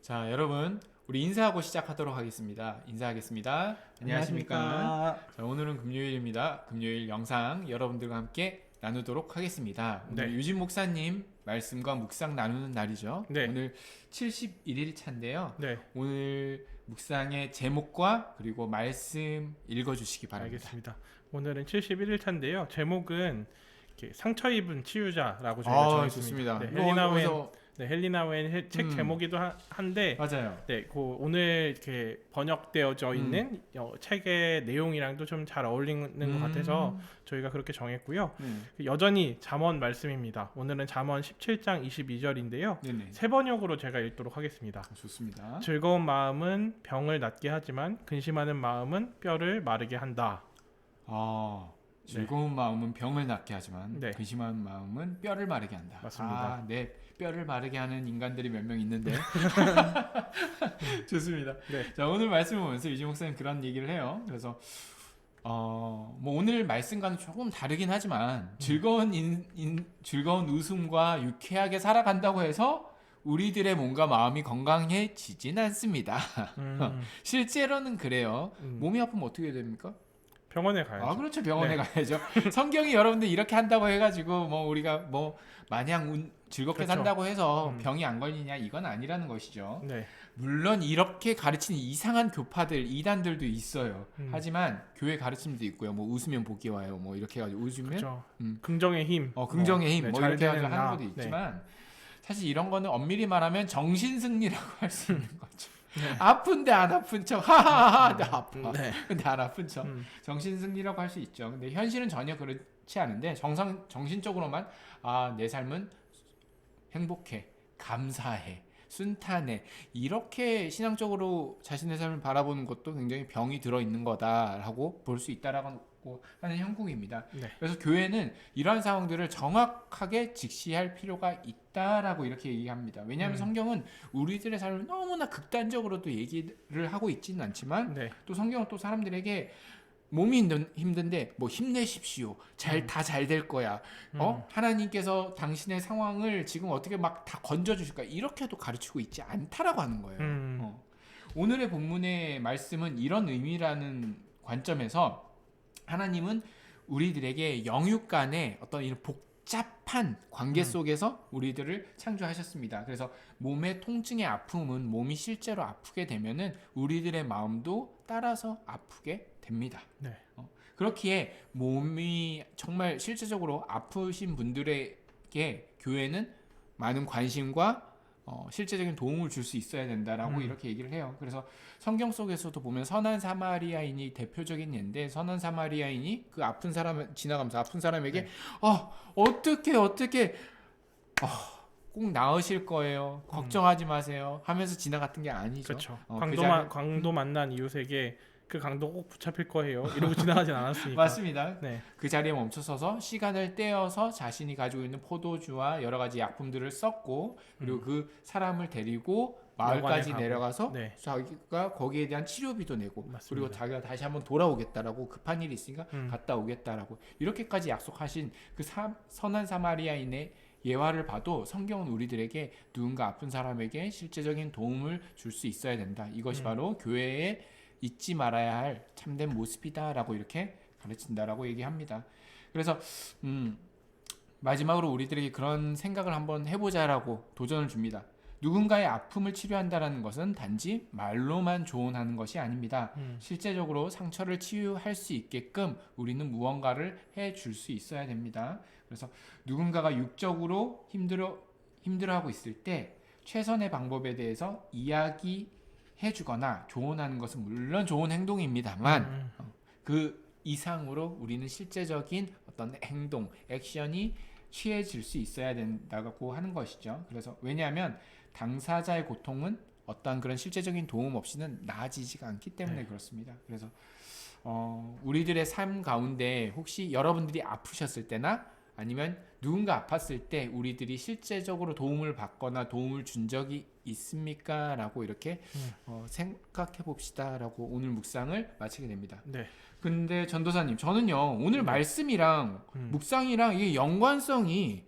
자, 여러분, 우리 인사하고 시작하도록 하겠습니다. 인사하겠습니다. 안녕하십니까? 자, 오늘은 금요일입니다. 금요일 영상 여러분들과 함께 나누도록 하겠습니다. 오늘 네. 유진 목사님 말씀과 묵상 나누는 날이죠. 네. 오늘 71일 차인데요. 네, 오늘 묵상의 제목과 그리고 말씀 읽어주시기 바랍니다. 알겠습니다. 오늘은 71일 차인데요. 제목은 이렇게 상처 입은 치유자라고 저희가 정했습니다. 좋습니다. 네, 이거 헬리나 웬 책 제목이기도 한데, 맞아요. 네, 오늘 이렇게 번역되어져 있는 책의 내용이랑도 좀 잘 어울리는 것 같아서 저희가 그렇게 정했고요. 여전히 잠언 말씀입니다. 오늘은 잠언 17장 22절인데요. 네네. 새 번역으로 제가 읽도록 하겠습니다. 좋습니다. 즐거운 마음은 병을 낫게 하지만 근심하는 마음은 뼈를 마르게 한다. 즐거운 마음은 병을 낫게 하지만 네. 근심한 마음은 뼈를 마르게 한다. 맞습니다. 네, 뼈를 마르게 하는 인간들이 몇 명 있는데 좋습니다. 네. 자, 오늘 말씀을 보면서 유진 목사님 그런 얘기를 해요. 그래서 뭐 오늘 말씀과는 조금 다르긴 하지만 즐거운 웃음과 유쾌하게 살아간다고 해서 우리들의 몸과 마음이 건강해지진 않습니다. 실제로는 그래요. 몸이 아프면 어떻게 됩니까? 병원에 가야죠. 그렇죠. 병원에 네. 가야죠. 성경이 여러분들 이렇게 한다고 해가지고 뭐 우리가 뭐 마냥 즐겁게 그렇죠. 산다고 해서 병이 안 걸리냐 이건 아니라는 것이죠. 네. 물론 이렇게 가르치는 이상한 교파들, 이단들도 있어요. 음. 하지만 교회 가르침도 있고요. 뭐 웃으면 복이 와요. 뭐 이렇게 해가지고 웃으면 그렇죠. 음. 긍정의 힘. 긍정의 힘. 네, 뭐 잘 이렇게 해가지고 되는 하는 나. 것도 있지만 사실 이런 거는 엄밀히 말하면 정신승리라고 할 수 있는 거죠. 아픈데 안 아픈 척 하하하하 나 아파 네. 근데 안 아픈 척 정신승리라고 할 수 있죠. 근데 현실은 전혀 그렇지 않은데 정신적으로만 내 삶은 행복해, 감사해, 순탄해 이렇게 신앙적으로 자신의 삶을 바라보는 것도 굉장히 병이 들어있는 거다라고 볼 수 있다라고 하는 형국입니다. 네. 그래서 교회는 이러한 상황들을 정확하게 직시할 필요가 있다라고 이렇게 얘기합니다. 왜냐하면 성경은 우리들의 삶을 너무나 극단적으로도 얘기를 하고 있지는 않지만 네. 또 성경은 또 사람들에게 몸이 힘든데 뭐 힘내십시오. 다 잘 될 거야. 하나님께서 당신의 상황을 지금 어떻게 막 다 건져 주실 거야. 이렇게도 가르치고 있지 않다라고 하는 거예요. 오늘의 본문의 말씀은 이런 의미라는 관점에서 하나님은 우리들에게 영육 간의 어떤 이런 복잡한 관계 속에서 우리들을 창조하셨습니다. 그래서 몸의 통증의 아픔은 몸이 실제로 아프게 되면은 우리들의 마음도 따라서 아프게 됩니다. 네. 그렇기에 몸이 정말 실제적으로 아프신 분들에게 교회는 많은 관심과 실제적인 도움을 줄 수 있어야 된다라고 이렇게 얘기를 해요. 그래서 성경 속에서도 보면 선한 사마리아인이 대표적인 예인데 선한 사마리아인이 그 아픈 사람 지나가면서 아픈 사람에게 어떻게 꼭 나으실 거예요. 걱정하지 마세요. 하면서 지나갔던 게 아니죠. 그렇죠. 그 강도 만난 이웃에게 그 강도 꼭 붙잡힐 거예요. 이러고 지나가진 않았으니까. 맞습니다. 네. 그 자리에 멈춰서서 시간을 떼어서 자신이 가지고 있는 포도주와 여러 가지 약품들을 썼고 그리고 그 사람을 데리고 마을까지 가고. 내려가서 네. 자기가 거기에 대한 치료비도 내고 맞습니다. 그리고 자기가 다시 한번 돌아오겠다라고 급한 일이 있으니까 갔다 오겠다라고 이렇게까지 약속하신 그 선한 사마리아인의 예화를 봐도 성경은 우리들에게 누군가 아픈 사람에게 실제적인 도움을 줄 수 있어야 된다. 이것이 바로 교회의 잊지 말아야 할 참된 모습이다라고 이렇게 가르친다라고 얘기합니다. 그래서 마지막으로 우리들에게 그런 생각을 한번 해보자라고 도전을 줍니다. 누군가의 아픔을 치료한다는 것은 단지 말로만 조언하는 것이 아닙니다. 실제적으로 상처를 치유할 수 있게끔 우리는 무언가를 해줄 수 있어야 됩니다. 그래서 누군가가 육적으로 힘들어하고 있을 때 최선의 방법에 대해서 이야기해주거나 조언하는 것은 물론 좋은 행동입니다만 그 이상으로 우리는 실제적인 어떤 행동, 액션이 취해질 수 있어야 된다고 하는 것이죠. 그래서 왜냐하면 당사자의 고통은 어떤 그런 실제적인 도움 없이는 나아지지가 않기 때문에 그렇습니다. 그래서 우리들의 삶 가운데 혹시 여러분들이 아프셨을 때나 아니면 누군가 아팠을 때 우리들이 실제적으로 도움을 받거나 도움을 준 적이 있습니까? 라고 이렇게 생각해 봅시다 라고 오늘 묵상을 마치게 됩니다. 네. 근데 전도사님 저는요 오늘 말씀이랑 묵상이랑 이게 연관성이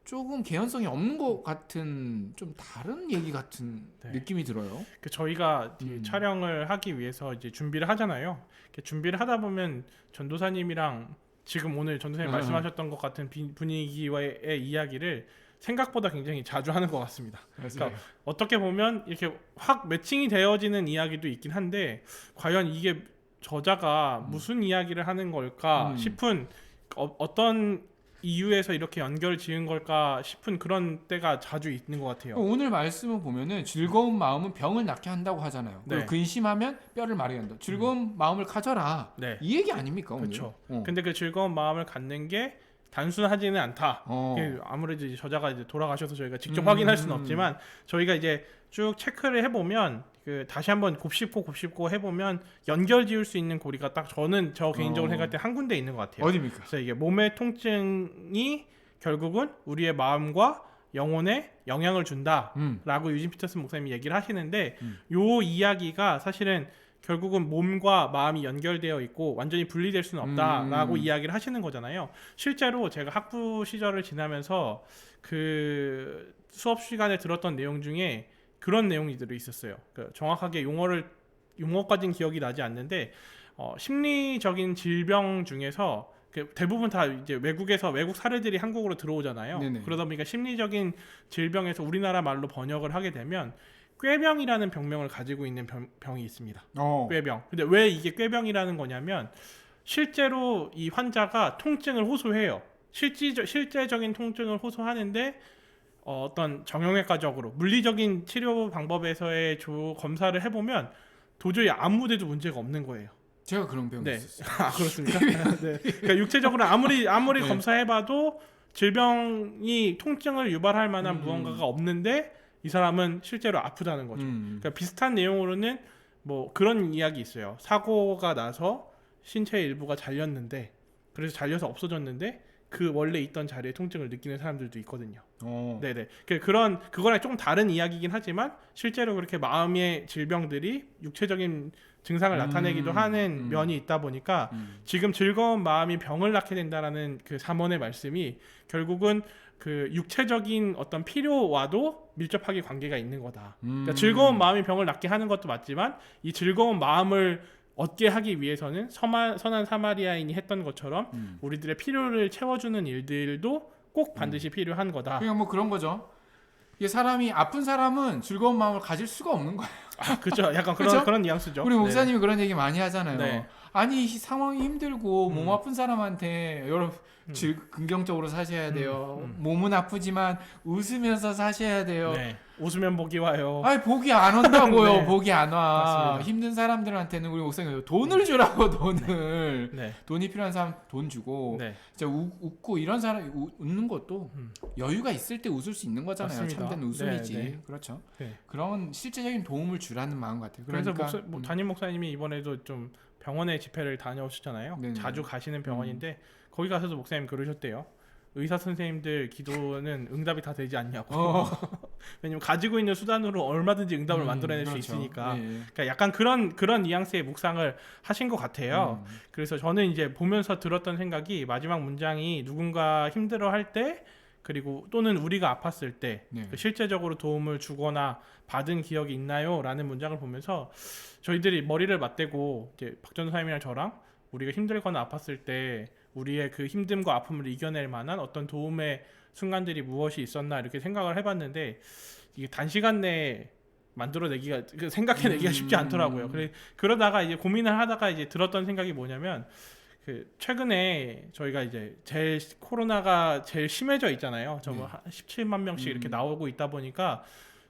조금 개연성이 없는 것 같은 좀 다른 얘기 같은 네. 느낌이 들어요. 그 저희가 촬영을 하기 위해서 이제 준비를 하잖아요. 이렇게 준비를 하다 보면 전도사님이랑 지금 오늘 전도사님 말씀하셨던 것 같은 분위기와의 이야기를 생각보다 굉장히 자주 하는 것 같습니다. 그러니까 어떻게 보면 이렇게 확 매칭이 되어지는 이야기도 있긴 한데 과연 이게 저자가 무슨 이야기를 하는 걸까 싶은 어떤 이유에서 이렇게 연결 지은 걸까 싶은 그런 때가 자주 있는 것 같아요. 오늘 말씀을 보면은 즐거운 마음은 병을 낫게 한다고 하잖아요. 그리고 네. 근심하면 뼈를 마르게 한다. 즐거운 마음을 가져라. 네. 이 얘기 아닙니까 오늘? 그렇죠. 근데 그 즐거운 마음을 갖는 게 단순하지는 않다. 어. 아무래도 이제 저자가 이제 돌아가셔서 저희가 직접 확인할 수는 없지만 저희가 이제 쭉 체크를 해보면 그 다시 한번 곱씹고 해보면 연결 지을 수 있는 고리가 딱 저 개인적으로 생각할 때 한 군데 있는 것 같아요. 어디입니까? 그래서 이게 몸의 통증이 결국은 우리의 마음과 영혼에 영향을 준다라고 유진 피터슨 목사님이 얘기를 하시는데 요 이야기가 사실은 결국은 몸과 마음이 연결되어 있고 완전히 분리될 수는 없다라고 이야기를 하시는 거잖아요. 실제로 제가 학부 시절을 지나면서 그 수업 시간에 들었던 내용 중에 그런 내용들이 있었어요. 그 정확하게 용어까지는 기억이 나지 않는데 심리적인 질병 중에서 그 대부분 다 이제 외국 사례들이 한국으로 들어오잖아요. 네네. 그러다 보니까 심리적인 질병에서 우리나라 말로 번역을 하게 되면 꾀병이라는 병명을 가지고 있는 병이 있습니다. 꾀병. 근데 왜 이게 꾀병이라는 거냐면 실제로 이 환자가 통증을 호소해요. 실제적인 통증을 호소하는데 어떤 정형외과적으로 물리적인 치료 방법에서의 검사를 해보면 도저히 아무 데도 문제가 없는 거예요. 제가 그런 병이 있었어요. 아 그렇습니까? 네. 그러니까 육체적으로 아무리 검사해봐도 질병이 통증을 유발할 만한 무언가가 없는데 이 사람은 실제로 아프다는 거죠. 그러니까 비슷한 내용으로는 뭐 그런 이야기 있어요. 사고가 나서 신체 일부가 잘렸는데 그래서 잘려서 없어졌는데 그 원래 있던 자리에 통증을 느끼는 사람들도 있거든요. 네네. 그거랑 조금 다른 이야기이긴 하지만 실제로 그렇게 마음의 질병들이 육체적인 증상을 나타내기도 하는 면이 있다 보니까 지금 즐거운 마음이 병을 낳게 된다라는 그 잠언의 말씀이 결국은 그 육체적인 어떤 필요와도 밀접하게 관계가 있는 거다. 그러니까 즐거운 마음이 병을 낫게 하는 것도 맞지만 이 즐거운 마음을 얻게 하기 위해서는 선한 사마리아인이 했던 것처럼 우리들의 필요를 채워주는 일들도 꼭 반드시 필요한 거다. 그냥 뭐 그런 거죠. 이게 사람이 아픈 사람은 즐거운 마음을 가질 수가 없는 거예요. 아, 그렇죠. 약간 그쵸? 그런 뉘앙스죠. 우리 목사님이 네. 그런 얘기 많이 하잖아요. 네. 아니 상황이 힘들고 몸 아픈 사람한테 여러분 긍정적으로 사셔야 돼요. 몸은 아프지만 웃으면서 사셔야 돼요. 네. 웃으면 복이 와요. 아니 복이 안 온다고요. 네. 복이 안 와. 맞습니다. 힘든 사람들한테는 우리 목사님 돈을 주라고 돈을. 네. 돈이 필요한 사람 돈 주고 네. 진짜 웃고 이런 사람 웃는 것도 여유가 있을 때 웃을 수 있는 거잖아요. 맞습니다. 참된 웃음이지. 네, 네. 그렇죠. 네. 그런 실제적인 도움을 주라는 마음 같아요. 그래서 그러니까 담임 목사님이 이번에도 좀 병원에 집회를 다녀오셨잖아요. 네네. 자주 가시는 병원인데 거기 가서도 목사님 그러셨대요. 의사 선생님들 기도는 응답이 다 되지 않냐고. 왜냐면 가지고 있는 수단으로 얼마든지 응답을 만들어낼 그렇죠. 수 있으니까. 네. 그러니까 약간 그런 뉘앙스의 묵상을 하신 것 같아요. 그래서 저는 이제 보면서 들었던 생각이 마지막 문장이 누군가 힘들어할 때 그리고 또는 우리가 아팠을 때 네. 실제적으로 도움을 주거나 받은 기억이 있나요? 라는 문장을 보면서 저희들이 머리를 맞대고 이제 박 전도사님이랑 저랑 우리가 힘들거나 아팠을 때 우리의 그 힘듦과 아픔을 이겨낼 만한 어떤 도움의 순간들이 무엇이 있었나 이렇게 생각을 해봤는데 이게 단시간 내에 만들어내기가 생각해내기가 쉽지 않더라고요. 그러다가 이제 고민을 하다가 이제 들었던 생각이 뭐냐면 그 최근에 저희가 이제 코로나가 제일 심해져 있잖아요. 한 17만 명씩 이렇게 나오고 있다 보니까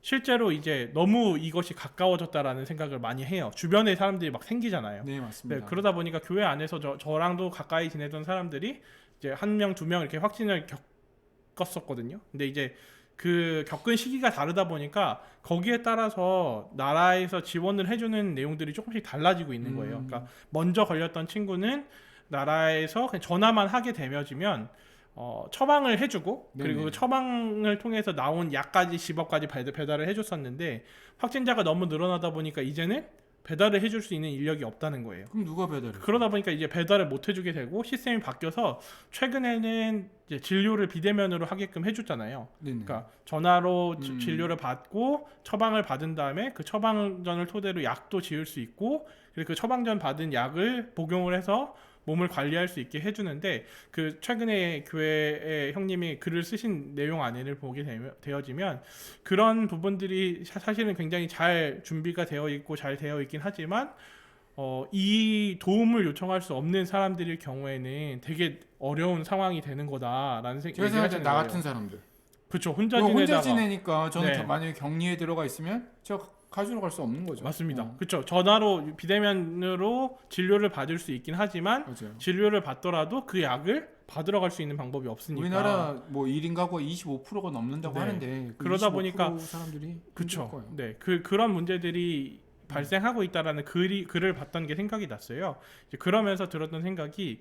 실제로 이제 너무 이것이 가까워졌다라는 생각을 많이 해요. 주변에 사람들이 막 생기잖아요. 네, 맞습니다. 네, 그러다 보니까 교회 안에서 저랑도 가까이 지내던 사람들이 이제 1명, 2명 이렇게 확진을 겪었었거든요. 근데 이제 그 겪은 시기가 다르다 보니까 거기에 따라서 나라에서 지원을 해주는 내용들이 조금씩 달라지고 있는 거예요. 그러니까 먼저 걸렸던 친구는 나라에서 그냥 전화만 하게 되면 처방을 해주고 그리고 네네. 처방을 통해서 나온 약까지 집업까지 배달을 해줬었는데 확진자가 너무 늘어나다 보니까 이제는 배달을 해줄 수 있는 인력이 없다는 거예요. 그럼 누가 배달해? 그러다 보니까 이제 배달을 못 해주게 되고 시스템이 바뀌어서 최근에는 이제 진료를 비대면으로 하게끔 해줬잖아요. 네네. 그러니까 전화로 진료를 받고 처방을 받은 다음에 그 처방전을 토대로 약도 지을 수 있고 그리고 그 처방전 받은 약을 복용을 해서 몸을 관리할 수 있게 해주는데 그 최근에 교회의 형님이 글을 쓰신 내용 안에를 보게 되어지면 그런 부분들이 사실은 굉장히 잘 준비가 되어 있고 잘 되어 있긴 하지만 이 도움을 요청할 수 없는 사람들일 경우에는 되게 어려운 상황이 되는 거다라는 제가 생각할 나 같은 사람들. 그렇죠. 혼자 혼자 지내다가 지내니까 저는 네. 만약에 격리에 들어가 있으면 제가 가지러 갈 수 없는 거죠. 맞습니다. 그렇죠. 전화로 비대면으로 진료를 받을 수 있긴 하지만 맞아요. 진료를 받더라도 그 약을 받으러 갈 수 있는 방법이 없으니까. 우리나라 뭐 1인 가구가 25%가 넘는다고 네. 하는데 그러다 보니까 사람들이 그렇죠. 네, 그런 문제들이 발생하고 있다라는 글을 봤던 게 생각이 났어요. 이제 그러면서 들었던 생각이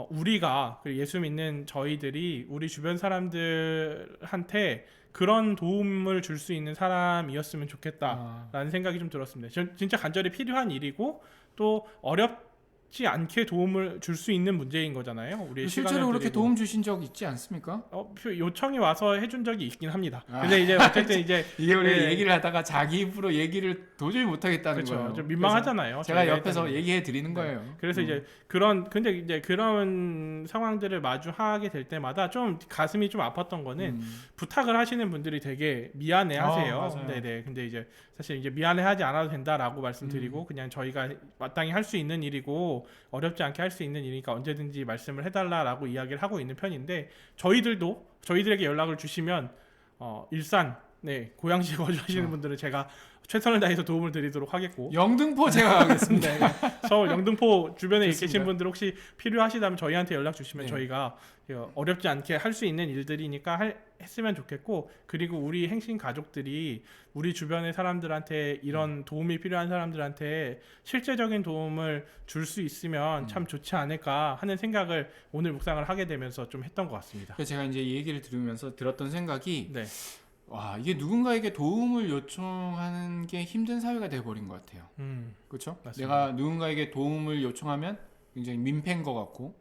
우리가 예수 믿는 저희들이 우리 주변 사람들한테 그런 도움을 줄 수 있는 사람이었으면 좋겠다라는 생각이 좀 들었습니다. 진짜 간절히 필요한 일이고 또 어렵지 않게 도움을 줄 수 있는 문제인 거잖아요. 우리의 실제로 그렇게 드리고. 도움 주신 적 있지 않습니까? 요청이 와서 해준 적이 있긴 합니다. 근데 이제 어쨌든 이제 이게 우리 네. 얘기를 하다가 자기 입으로 얘기를 도저히 못 하겠다는 그렇죠. 거예요. 좀 민망하잖아요. 제가 저희가 옆에서 일단은. 얘기해 드리는 거예요. 그래서 이제 근데 이제 그런 상황들을 마주하게 될 때마다 좀 가슴이 좀 아팠던 거는 부탁을 하시는 분들이 되게 미안해하세요. 맞아요. 네네. 근데 이제 사실 이제 미안해하지 않아도 된다라고 말씀드리고 그냥 저희가 마땅히 할 수 있는 일이고 어렵지 않게 할 수 있는 일이니까 언제든지 말씀을 해달라라고 이야기를 하고 있는 편인데 저희들에게 연락을 주시면 일산 고양시에 거주하시는 분들은 제가 최선을 다해서 도움을 드리도록 하겠고 영등포 제가 가겠습니다. 서울 영등포 주변에 좋습니다. 계신 분들 혹시 필요하시다면 저희한테 연락 주시면 네. 저희가 어렵지 않게 할 수 있는 일들이니까 했으면 좋겠고 그리고 우리 행신 가족들이 우리 주변의 사람들한테 이런 도움이 필요한 사람들한테 실제적인 도움을 줄 수 있으면 참 좋지 않을까 하는 생각을 오늘 묵상을 하게 되면서 좀 했던 것 같습니다. 그래서 제가 이제 이 얘기를 들으면서 들었던 생각이 네. 와 이게 누군가에게 도움을 요청하는 게 힘든 사회가 돼버린 것 같아요. 그렇죠? 내가 누군가에게 도움을 요청하면 굉장히 민폐인 것 같고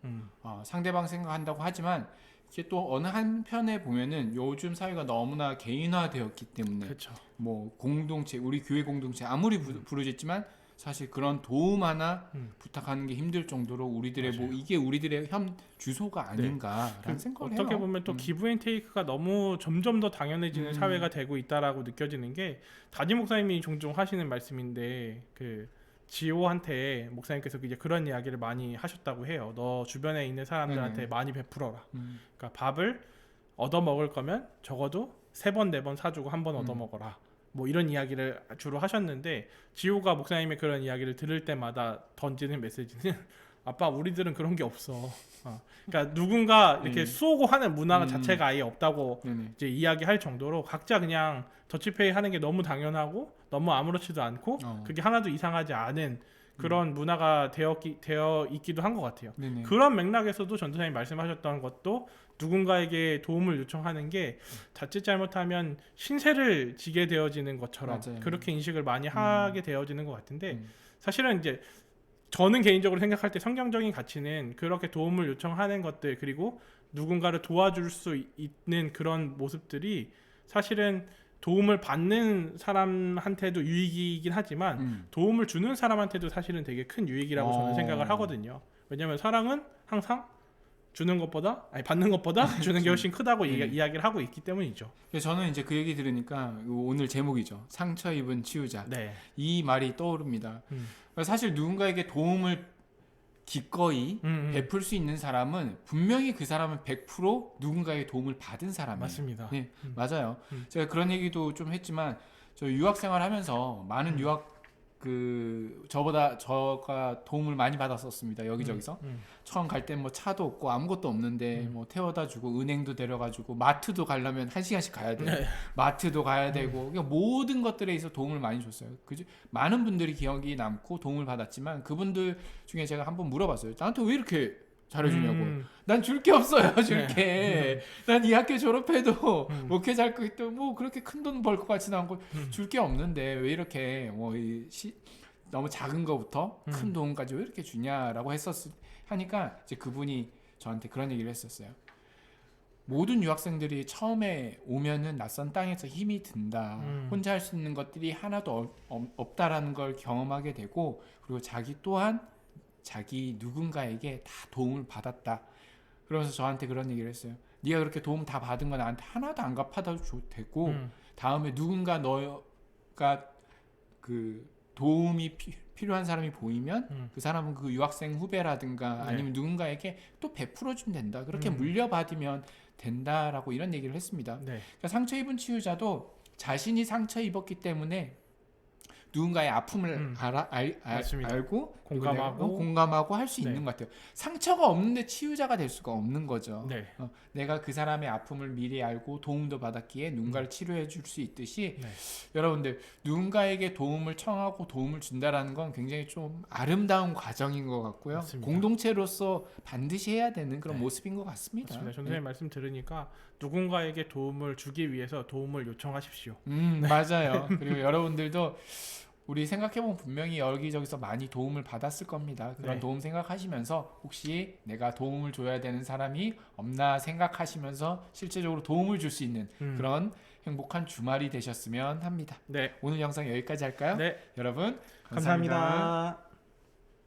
상대방 생각한다고 하지만 이게 또 어느 한편에 보면은 요즘 사회가 너무나 개인화되었기 때문에 그렇죠. 뭐 공동체 우리 교회 공동체 아무리 부르짖지만 사실 그런 도움 하나 부탁하는 게 힘들 정도로 우리들의 뭐 이게 우리들의 현 주소가 아닌가라는 생각을 해요. 어떻게 보면 또 기브앤테이크가 너무 점점 더 당연해지는 사회가 되고 있다라고 느껴지는 게 담임 목사님이 종종 하시는 말씀인데 그 지호한테 목사님께서 이제 그런 이야기를 많이 하셨다고 해요. 너 주변에 있는 사람들한테 많이 베풀어라. 그러니까 밥을 얻어 먹을 거면 적어도 3번 4번 사주고 1번 얻어 먹어라. 뭐 이런 이야기를 주로 하셨는데 지호가 목사님의 그런 이야기를 들을 때마다 던지는 메시지는 아빠 우리들은 그런 게 없어. 그러니까 누군가 이렇게 쏘고 하는 문화 자체가 아예 없다고 이제 이야기할 정도로 각자 그냥 더치페이 하는 게 너무 당연하고 너무 아무렇지도 않고 그게 하나도 이상하지 않은 그런 문화가 되어 있기도 한 것 같아요. 그런 맥락에서도 전도사님 말씀하셨던 것도 누군가에게 도움을 요청하는 게 자칫 잘못하면 신세를 지게 되어지는 것처럼 맞아요. 그렇게 인식을 많이 하게 되어지는 것 같은데 사실은 이제 저는 개인적으로 생각할 때 성경적인 가치는 그렇게 도움을 요청하는 것들 그리고 누군가를 도와줄 수 있는 그런 모습들이 사실은 도움을 받는 사람한테도 유익이긴 하지만 도움을 주는 사람한테도 사실은 되게 큰 유익이라고 저는 생각을 하거든요. 왜냐하면 사랑은 항상 받는 것보다 주는 게 훨씬 크다고 이야기를 하고 있기 때문이죠. 저는 이제 그 얘기 들으니까 오늘 제목이죠. 상처 입은 치유자. 네. 이 말이 떠오릅니다. 사실 누군가에게 도움을 기꺼이 베풀 수 있는 사람은 분명히 그 사람은 100% 누군가의 도움을 받은 사람이에요. 맞습니다. 네, 맞아요. 제가 그런 얘기도 좀 했지만 저 유학 생활하면서 많은 유학 저가 도움을 많이 받았었습니다. 여기저기서 처음 갈 땐 뭐 차도 없고 아무것도 없는데 뭐 태워다 주고 은행도 데려가주고 마트도 가려면 1시간씩 가야 돼요. 마트도 가야 되고 그러니까 모든 것들에 있어 도움을 많이 줬어요. 그죠? 많은 분들이 기억이 남고 도움을 받았지만 그분들 중에 제가 한번 물어봤어요. 나한테 왜 이렇게 잘해주냐고. 난 줄 게 없어요. 줄게. 난 이 학교 졸업해도 목회 잘 거 뭐 그렇게 큰 돈 벌 것 같지는 않고 줄 게 없는데 왜 이렇게 너무 작은 거부터 큰 도움까지 왜 이렇게 주냐라고 하니까 이제 그분이 저한테 그런 얘기를 했었어요. 모든 유학생들이 처음에 오면은 낯선 땅에서 힘이 든다. 혼자 할 수 있는 것들이 하나도 없다라는 걸 경험하게 되고, 그리고 자기 또한 자기 누군가에게 다 도움을 받았다. 그러면서 저한테 그런 얘기를 했어요. 네가 그렇게 도움 다 받은 거 나한테 하나도 안 갚아도 되고 다음에 누군가 너가 그 도움이 필요한 사람이 보이면 그 사람은 그 유학생 후배라든가 아니면 누군가에게 또 베풀어주면 된다. 그렇게 물려받으면 된다라고 이런 얘기를 했습니다. 그러니까 상처 입은 치유자도 자신이 상처 입었기 때문에 누군가의 아픔을 알고 공감하고 할 수 있는 것 같아요. 상처가 없는데 치유자가 될 수가 없는 거죠. 내가 그 사람의 아픔을 미리 알고 도움도 받았기에 누군가를 치료해 줄 수 있듯이 여러분들 누군가에게 도움을 청하고 도움을 준다라는 건 굉장히 좀 아름다운 과정인 것 같고요. 맞습니다. 공동체로서 반드시 해야 되는 그런 모습인 것 같습니다. 맞습니다. 선생님 말씀 들으니까 누군가에게 도움을 주기 위해서 도움을 요청하십시오. 맞아요. 그리고 여러분들도 우리 생각해보면 분명히 여기저기서 많이 도움을 받았을 겁니다. 그런 도움 생각하시면서 혹시 내가 도움을 줘야 되는 사람이 없나 생각하시면서 실제적으로 도움을 줄 수 있는 그런 행복한 주말이 되셨으면 합니다. 오늘 영상 여기까지 할까요? 여러분 감사합니다.